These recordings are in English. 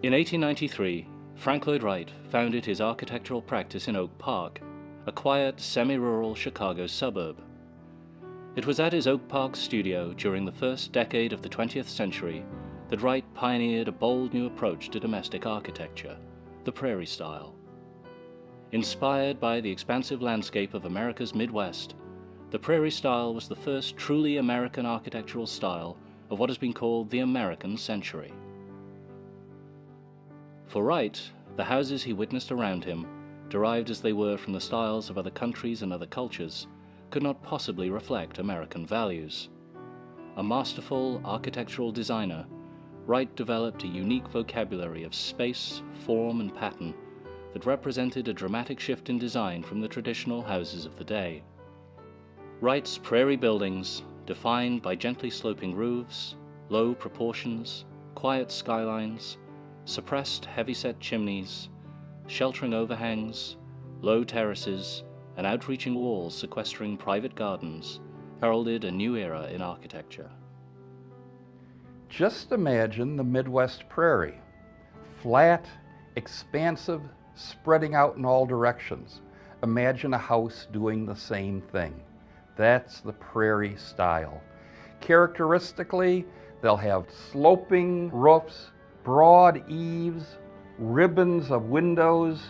In 1893, Frank Lloyd Wright founded his architectural practice in Oak Park, a quiet, semi-rural Chicago suburb. It was at his Oak Park studio during the first decade of the 20th century that Wright pioneered a bold new approach to domestic architecture, the Prairie style. Inspired by the expansive landscape of America's Midwest, the Prairie style was the first truly American architectural style of what has been called the American century. For Wright, the houses he witnessed around him, derived as they were from the styles of other countries and other cultures, could not possibly reflect American values. A masterful architectural designer, Wright developed a unique vocabulary of space, form, and pattern that represented a dramatic shift in design from the traditional houses of the day. Wright's Prairie buildings, defined by gently sloping roofs, low proportions, quiet skylines, suppressed heavy-set chimneys, sheltering overhangs, low terraces, and outreaching walls sequestering private gardens, heralded a new era in architecture. Just imagine the Midwest prairie, flat, expansive, spreading out in all directions. Imagine a house doing the same thing. That's the Prairie style. Characteristically, they'll have sloping roofs, broad eaves, ribbons of windows,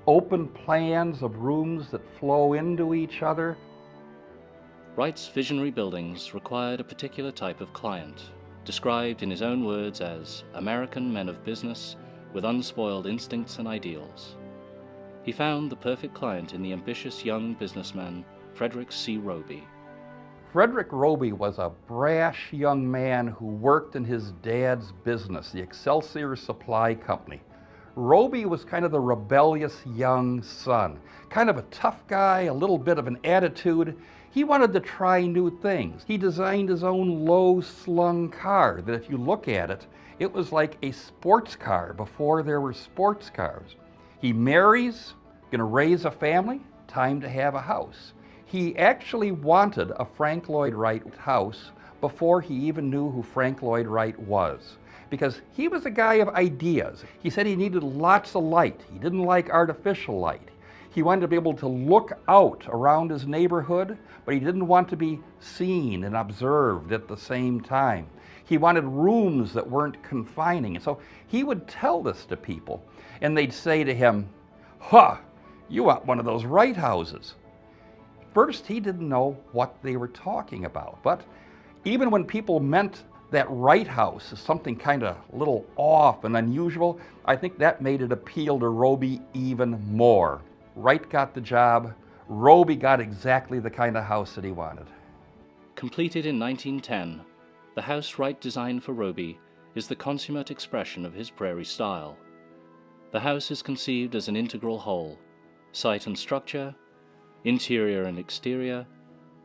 open plans of rooms that flow into each other. Wright's visionary buildings required a particular type of client, described in his own words as American men of business with unspoiled instincts and ideals. He found the perfect client in the ambitious young businessman Frederick C. Robie. Frederick Robie was a brash young man who worked in his dad's business, the Excelsior Supply Company. Robie was kind of the rebellious young son, kind of a tough guy, a little bit of an attitude. He wanted to try new things. He designed his own low-slung car that if you look at it, it was like a sports car before there were sports cars. He marries, gonna raise a family, time to have a house. He actually wanted a Frank Lloyd Wright house before he even knew who Frank Lloyd Wright was, because he was a guy of ideas. He said he needed lots of light. He didn't like artificial light. He wanted to be able to look out around his neighborhood, but he didn't want to be seen and observed at the same time. He wanted rooms that weren't confining. And so he would tell this to people, and they'd say to him, "Huh, you want one of those Wright houses." First, he didn't know what they were talking about, but even when people meant that Wright house is something kind of a little off and unusual, I think that made it appeal to Robie even more. Wright got the job. Robie got exactly the kind of house that he wanted. Completed in 1910, the house Wright designed for Robie is the consummate expression of his Prairie style. The house is conceived as an integral whole: site and structure, interior and exterior,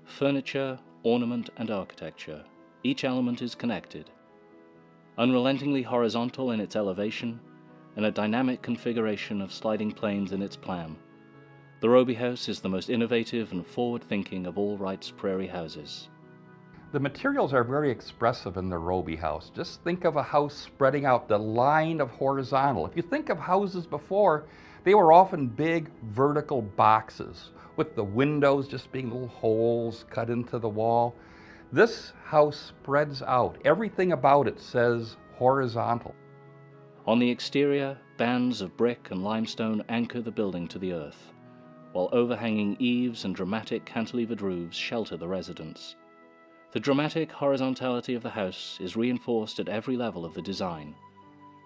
furniture, ornament, and architecture. Each element is connected. Unrelentingly horizontal in its elevation, and a dynamic configuration of sliding planes in its plan, the Robie house is the most innovative and forward-thinking of all Wright's Prairie houses. The materials are very expressive in the Robie house. Just think of a house spreading out, the line of horizontal. If you think of houses before, they were often big vertical boxes with the windows just being little holes cut into the wall. This house spreads out. Everything about it says horizontal. On the exterior, bands of brick and limestone anchor the building to the earth, while overhanging eaves and dramatic cantilevered roofs shelter the residents. The dramatic horizontality of the house is reinforced at every level of the design,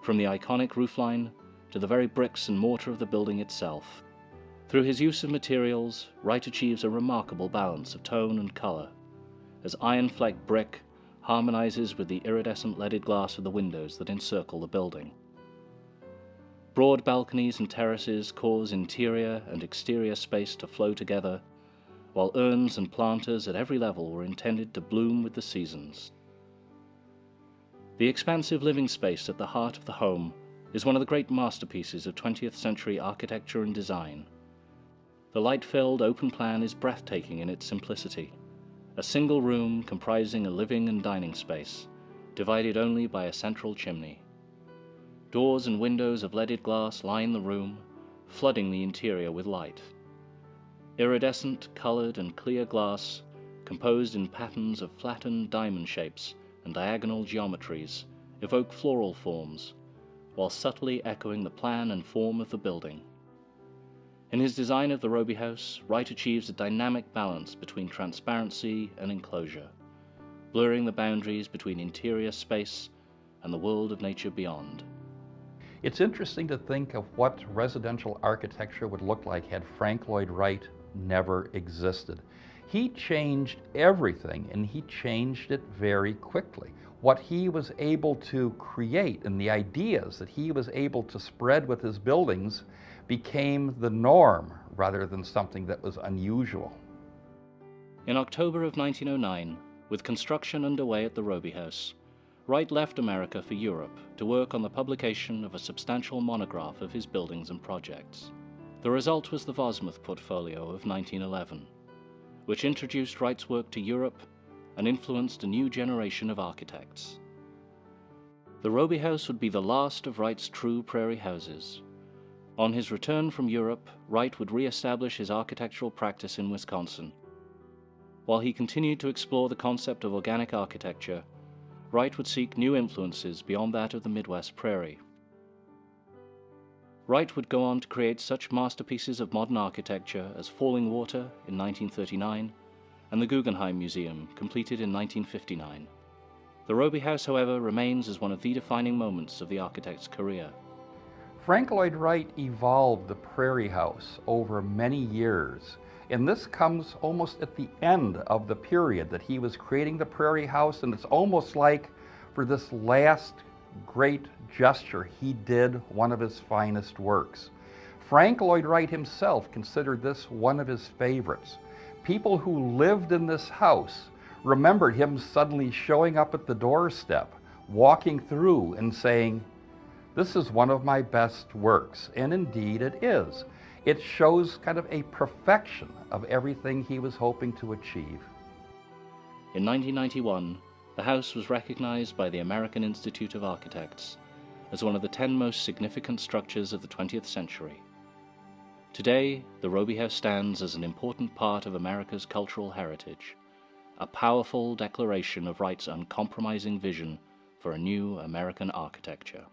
from the iconic roofline to the very bricks and mortar of the building itself. Through his use of materials, Wright achieves a remarkable balance of tone and color, as iron-flecked brick harmonizes with the iridescent leaded glass of the windows that encircle the building. Broad balconies and terraces cause interior and exterior space to flow together, while urns and planters at every level were intended to bloom with the seasons. The expansive living space at the heart of the home is one of the great masterpieces of 20th century architecture and design. The light-filled open plan is breathtaking in its simplicity, a single room comprising a living and dining space, divided only by a central chimney. Doors and windows of leaded glass line the room, flooding the interior with light. Iridescent, colored and clear glass, composed in patterns of flattened diamond shapes and diagonal geometries, evoke floral forms, while subtly echoing the plan and form of the building. In his design of the Robie house, Wright achieves a dynamic balance between transparency and enclosure, blurring the boundaries between interior space and the world of nature beyond. It's interesting to think of what residential architecture would look like had Frank Lloyd Wright never existed. He changed everything, and he changed it very quickly. What he was able to create and the ideas that he was able to spread with his buildings became the norm rather than something that was unusual. In October of 1909, with construction underway at the Robie house, Wright left America for Europe to work on the publication of a substantial monograph of his buildings and projects. The result was the Vosmuth portfolio of 1911, which introduced Wright's work to Europe and influenced a new generation of architects. The Robie house would be the last of Wright's true prairie houses. On his return from Europe, Wright would re-establish his architectural practice in Wisconsin. While he continued to explore the concept of organic architecture, Wright would seek new influences beyond that of the Midwest prairie. Wright would go on to create such masterpieces of modern architecture as Falling Water in 1939 and the Guggenheim Museum, completed in 1959. The Robie house, however, remains as one of the defining moments of the architect's career. Frank Lloyd Wright evolved the Prairie house over many years, and this comes almost at the end of the period that he was creating the Prairie house, and it's almost like for this last great gesture, he did one of his finest works. Frank Lloyd Wright himself considered this one of his favorites. People who lived in this house remembered him suddenly showing up at the doorstep, walking through and saying, "This is one of my best works," and indeed it is. It shows kind of a perfection of everything he was hoping to achieve. In 1991, the house was recognized by the American Institute of Architects as one of the 10 most significant structures of the 20th century. Today, the Robie house stands as an important part of America's cultural heritage, a powerful declaration of Wright's uncompromising vision for a new American architecture.